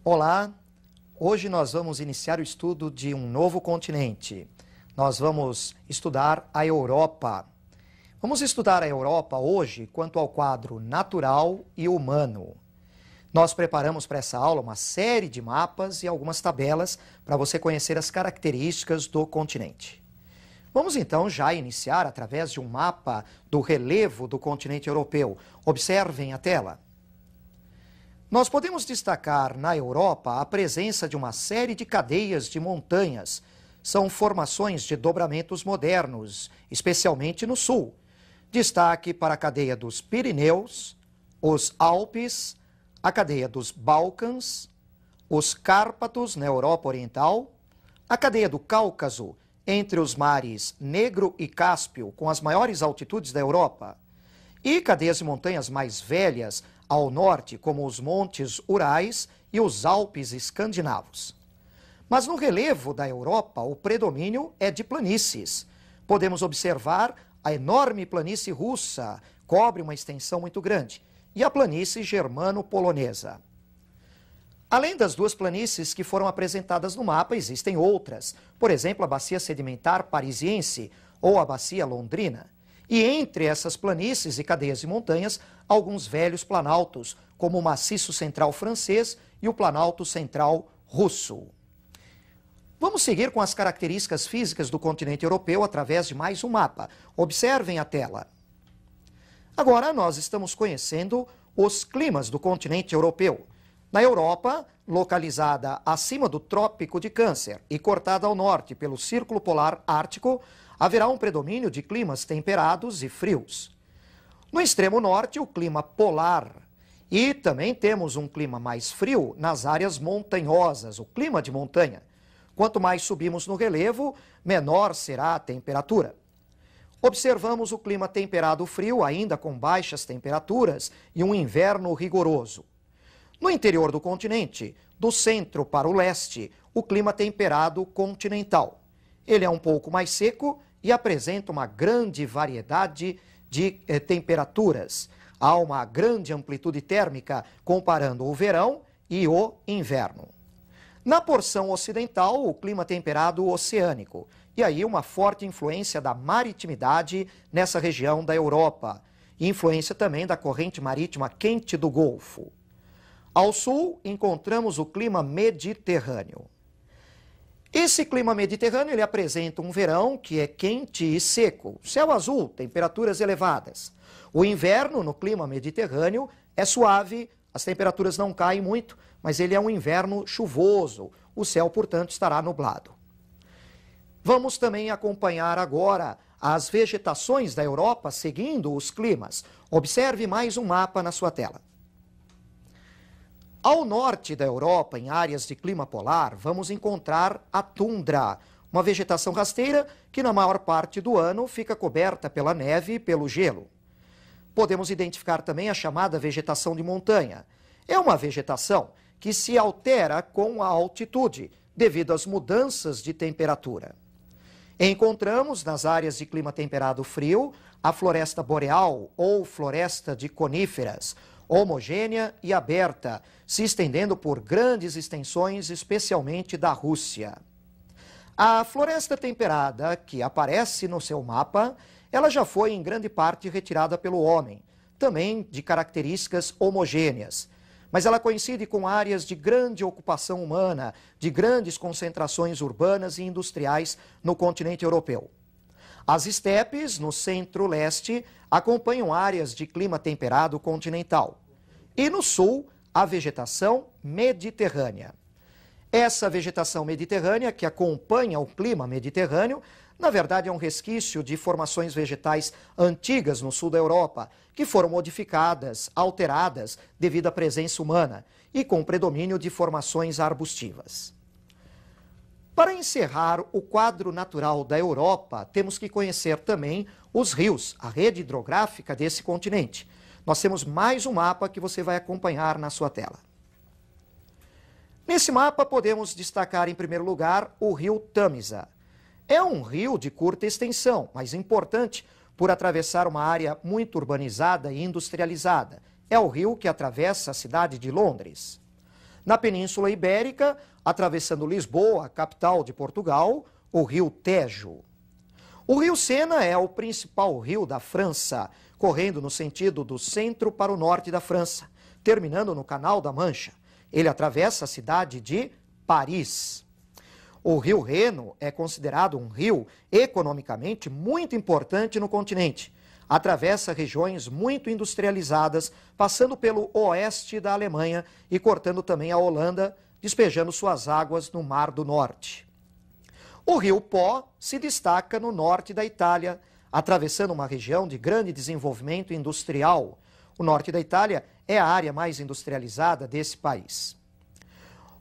Olá, hoje nós vamos iniciar o estudo de um novo continente. Nós vamos estudar a Europa. Vamos estudar a Europa hoje quanto ao quadro natural e humano. Nós preparamos para essa aula uma série de mapas e algumas tabelas para você conhecer as características do continente. Vamos então já iniciar através de um mapa do relevo do continente europeu. Observem a tela. Nós podemos destacar na Europa a presença de uma série de cadeias de montanhas. São formações de dobramentos modernos, especialmente no sul. Destaque para a cadeia dos Pirineus, os Alpes, a cadeia dos Balcãs, os Cárpatos na Europa Oriental, a cadeia do Cáucaso, entre os mares Negro e Cáspio, com as maiores altitudes da Europa, e cadeias de montanhas mais velhas ao norte, como os Montes Urais e os Alpes escandinavos. Mas no relevo da Europa, o predomínio é de planícies. Podemos observar a enorme planície russa, cobre uma extensão muito grande, e a planície germano-polonesa. Além das duas planícies que foram apresentadas no mapa, existem outras. Por exemplo, a bacia sedimentar parisiense ou a bacia londrina. E entre essas planícies e cadeias de montanhas, alguns velhos planaltos, como o maciço central francês e o planalto central russo. Vamos seguir com as características físicas do continente europeu através de mais um mapa. Observem a tela. Agora nós estamos conhecendo os climas do continente europeu. Na Europa, localizada acima do Trópico de Câncer e cortada ao norte pelo Círculo Polar Ártico, haverá um predomínio de climas temperados e frios. No extremo norte, o clima polar. E também temos um clima mais frio nas áreas montanhosas, o clima de montanha. Quanto mais subimos no relevo, menor será a temperatura. Observamos o clima temperado frio, ainda com baixas temperaturas e um inverno rigoroso. No interior do continente, do centro para o leste, o clima temperado continental. Ele é um pouco mais seco e apresenta uma grande variedade de temperaturas. Há uma grande amplitude térmica comparando o verão e o inverno. Na porção ocidental, o clima temperado oceânico. E aí uma forte influência da maritimidade nessa região da Europa. E influência também da corrente marítima quente do Golfo. Ao sul, encontramos o clima mediterrâneo. Esse clima mediterrâneo ele apresenta um verão que é quente e seco, céu azul, temperaturas elevadas. O inverno no clima mediterrâneo é suave, as temperaturas não caem muito, mas ele é um inverno chuvoso, o céu, portanto, estará nublado. Vamos também acompanhar agora as vegetações da Europa seguindo os climas. Observe mais um mapa na sua tela. Ao norte da Europa, em áreas de clima polar, vamos encontrar a tundra, uma vegetação rasteira que na maior parte do ano fica coberta pela neve e pelo gelo. Podemos identificar também a chamada vegetação de montanha. É uma vegetação que se altera com a altitude, devido às mudanças de temperatura. Encontramos nas áreas de clima temperado frio a floresta boreal ou floresta de coníferas, homogênea e aberta, se estendendo por grandes extensões, especialmente da Rússia. A floresta temperada, que aparece no seu mapa, ela já foi em grande parte retirada pelo homem, também de características homogêneas. Mas ela coincide com áreas de grande ocupação humana, de grandes concentrações urbanas e industriais no continente europeu. As estepes, no centro-leste, acompanham áreas de clima temperado continental. E no sul, a vegetação mediterrânea. Essa vegetação mediterrânea, que acompanha o clima mediterrâneo, na verdade é um resquício de formações vegetais antigas no sul da Europa, que foram modificadas, alteradas devido à presença humana e com predomínio de formações arbustivas. Para encerrar o quadro natural da Europa, temos que conhecer também os rios, a rede hidrográfica desse continente. Nós temos mais um mapa que você vai acompanhar na sua tela. Nesse mapa podemos destacar em primeiro lugar o rio Tamisa. É um rio de curta extensão, mas importante por atravessar uma área muito urbanizada e industrializada. É o rio que atravessa a cidade de Londres. Na Península Ibérica, atravessando Lisboa, capital de Portugal, o rio Tejo. O rio Sena é o principal rio da França, correndo no sentido do centro para o norte da França, terminando no Canal da Mancha. Ele atravessa a cidade de Paris. O rio Reno é considerado um rio economicamente muito importante no continente. Atravessa regiões muito industrializadas, passando pelo oeste da Alemanha e cortando também a Holanda, despejando suas águas no Mar do Norte. O rio Po se destaca no norte da Itália, atravessando uma região de grande desenvolvimento industrial. O norte da Itália é a área mais industrializada desse país.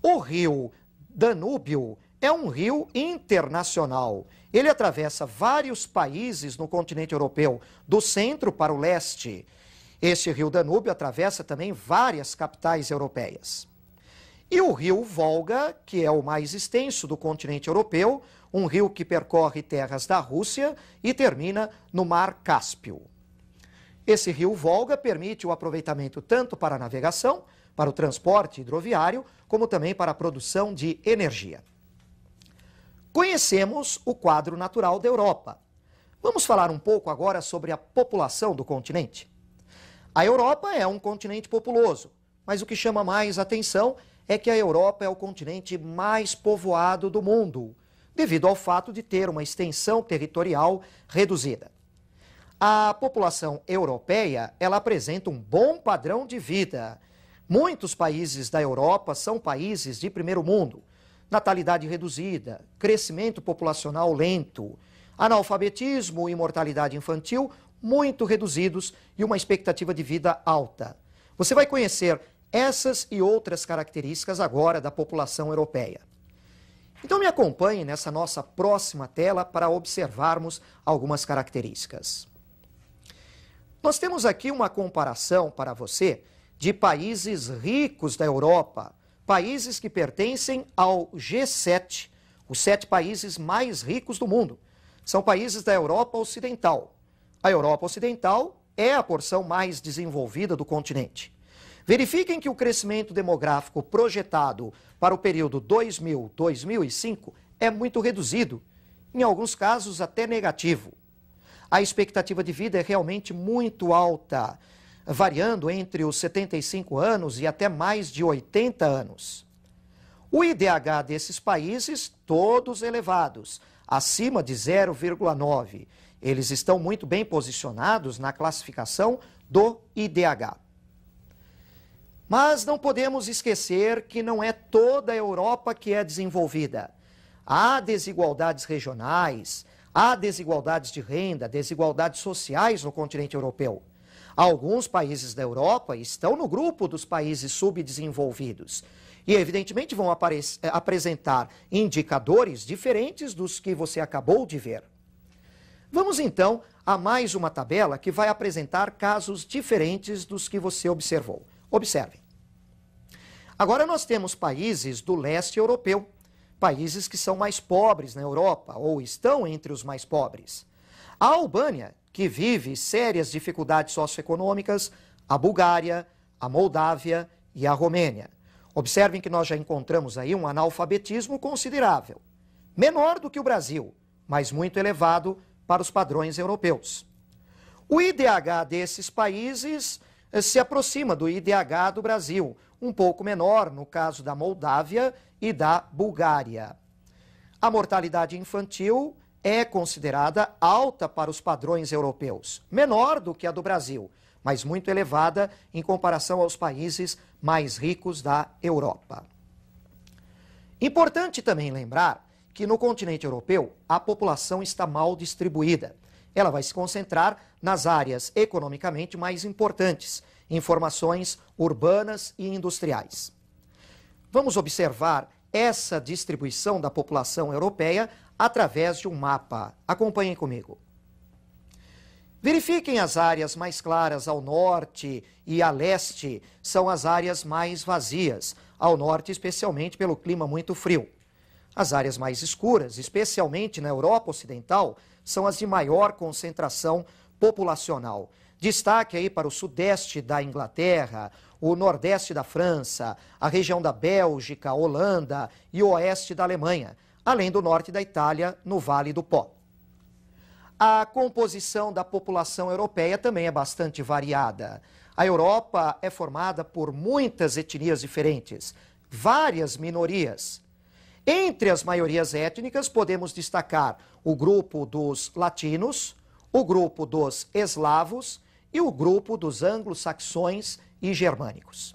O rio Danúbio é um rio internacional. Ele atravessa vários países no continente europeu, do centro para o leste. Este rio Danúbio atravessa também várias capitais europeias. E o rio Volga, que é o mais extenso do continente europeu, um rio que percorre terras da Rússia e termina no Mar Cáspio. Esse rio Volga permite o aproveitamento tanto para a navegação, para o transporte hidroviário, como também para a produção de energia. Conhecemos o quadro natural da Europa. Vamos falar um pouco agora sobre a população do continente. A Europa é um continente populoso, mas o que chama mais atenção é que a Europa é o continente mais povoado do mundo, devido ao fato de ter uma extensão territorial reduzida. A população europeia, ela apresenta um bom padrão de vida. Muitos países da Europa são países de primeiro mundo. Natalidade reduzida, crescimento populacional lento, analfabetismo e mortalidade infantil muito reduzidos e uma expectativa de vida alta. Você vai conhecer essas e outras características agora da população europeia. Então me acompanhe nessa nossa próxima tela para observarmos algumas características. Nós temos aqui uma comparação para você de países ricos da Europa, países que pertencem ao G7, os 7 países mais ricos do mundo. São países da Europa Ocidental. A Europa Ocidental é a porção mais desenvolvida do continente. Verifiquem que o crescimento demográfico projetado para o período 2000-2005 é muito reduzido, em alguns casos até negativo. A expectativa de vida é realmente muito alta, variando entre os 75 anos e até mais de 80 anos. O IDH desses países, todos elevados, acima de 0,9. Eles estão muito bem posicionados na classificação do IDH. Mas não podemos esquecer que não é toda a Europa que é desenvolvida. Há desigualdades regionais, há desigualdades de renda, desigualdades sociais no continente europeu. Alguns países da Europa estão no grupo dos países subdesenvolvidos e, evidentemente, vão apresentar indicadores diferentes dos que você acabou de ver. Vamos, então, a mais uma tabela que vai apresentar casos diferentes dos que você observou. Observem. Agora nós temos países do leste europeu, países que são mais pobres na Europa ou estão entre os mais pobres. A Albânia, que vive sérias dificuldades socioeconômicas, a Bulgária, a Moldávia e a Romênia. Observem que nós já encontramos aí um analfabetismo considerável, menor do que o Brasil, mas muito elevado para os padrões europeus. O IDH desses países se aproxima do IDH do Brasil, um pouco menor no caso da Moldávia e da Bulgária. A mortalidade infantil é considerada alta para os padrões europeus, menor do que a do Brasil, mas muito elevada em comparação aos países mais ricos da Europa. Importante também lembrar que no continente europeu a população está mal distribuída. Ela vai se concentrar nas áreas economicamente mais importantes, em formações urbanas e industriais. Vamos observar essa distribuição da população europeia através de um mapa. Acompanhem comigo. Verifiquem as áreas mais claras ao norte e a leste, são as áreas mais vazias, ao norte especialmente pelo clima muito frio. As áreas mais escuras, especialmente na Europa Ocidental, são as de maior concentração populacional. Destaque aí para o sudeste da Inglaterra, o nordeste da França, a região da Bélgica, Holanda e o oeste da Alemanha, além do norte da Itália, no Vale do Pó. A composição da população europeia também é bastante variada. A Europa é formada por muitas etnias diferentes, várias minorias. Entre as maiorias étnicas, podemos destacar o grupo dos latinos, o grupo dos eslavos e o grupo dos anglo-saxões e germânicos.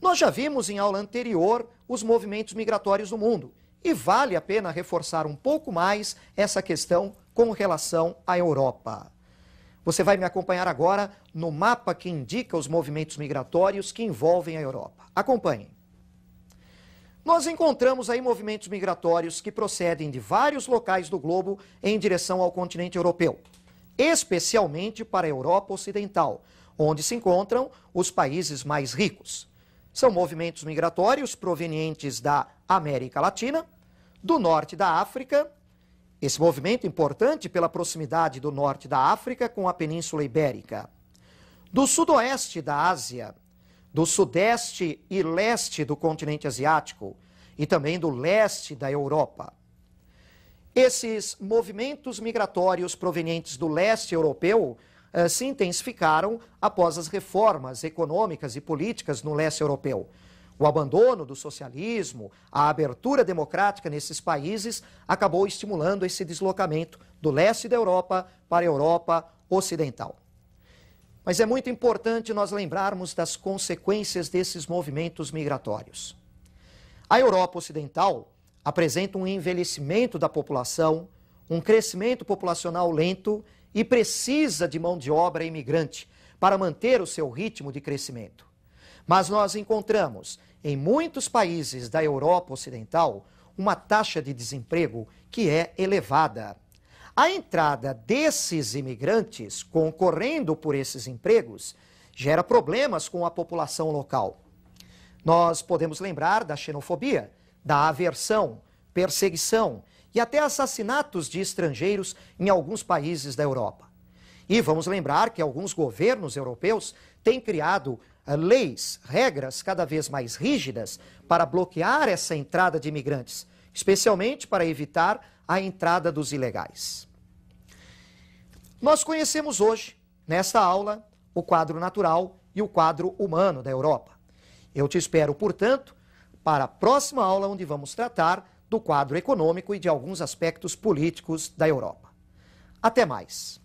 Nós já vimos em aula anterior os movimentos migratórios no mundo e vale a pena reforçar um pouco mais essa questão com relação à Europa. Você vai me acompanhar agora no mapa que indica os movimentos migratórios que envolvem a Europa. Acompanhem. Nós encontramos aí movimentos migratórios que procedem de vários locais do globo em direção ao continente europeu, especialmente para a Europa Ocidental, onde se encontram os países mais ricos. São movimentos migratórios provenientes da América Latina, do norte da África, esse movimento importante pela proximidade do norte da África com a Península Ibérica, do sudoeste da Ásia, do sudeste e leste do continente asiático e também do leste da Europa. Esses movimentos migratórios provenientes do leste europeu se intensificaram após as reformas econômicas e políticas no leste europeu. O abandono do socialismo, a abertura democrática nesses países acabou estimulando esse deslocamento do leste da Europa para a Europa Ocidental. Mas é muito importante nós lembrarmos das consequências desses movimentos migratórios. A Europa Ocidental apresenta um envelhecimento da população, um crescimento populacional lento e precisa de mão de obra imigrante para manter o seu ritmo de crescimento. Mas nós encontramos em muitos países da Europa Ocidental uma taxa de desemprego que é elevada. A entrada desses imigrantes, concorrendo por esses empregos, gera problemas com a população local. Nós podemos lembrar da xenofobia, da aversão, perseguição e até assassinatos de estrangeiros em alguns países da Europa. E vamos lembrar que alguns governos europeus têm criado leis, regras cada vez mais rígidas para bloquear essa entrada de imigrantes, especialmente para evitar a entrada dos ilegais. Nós conhecemos hoje, nesta aula, o quadro natural e o quadro humano da Europa. Eu te espero, portanto, para a próxima aula, onde vamos tratar do quadro econômico e de alguns aspectos políticos da Europa. Até mais!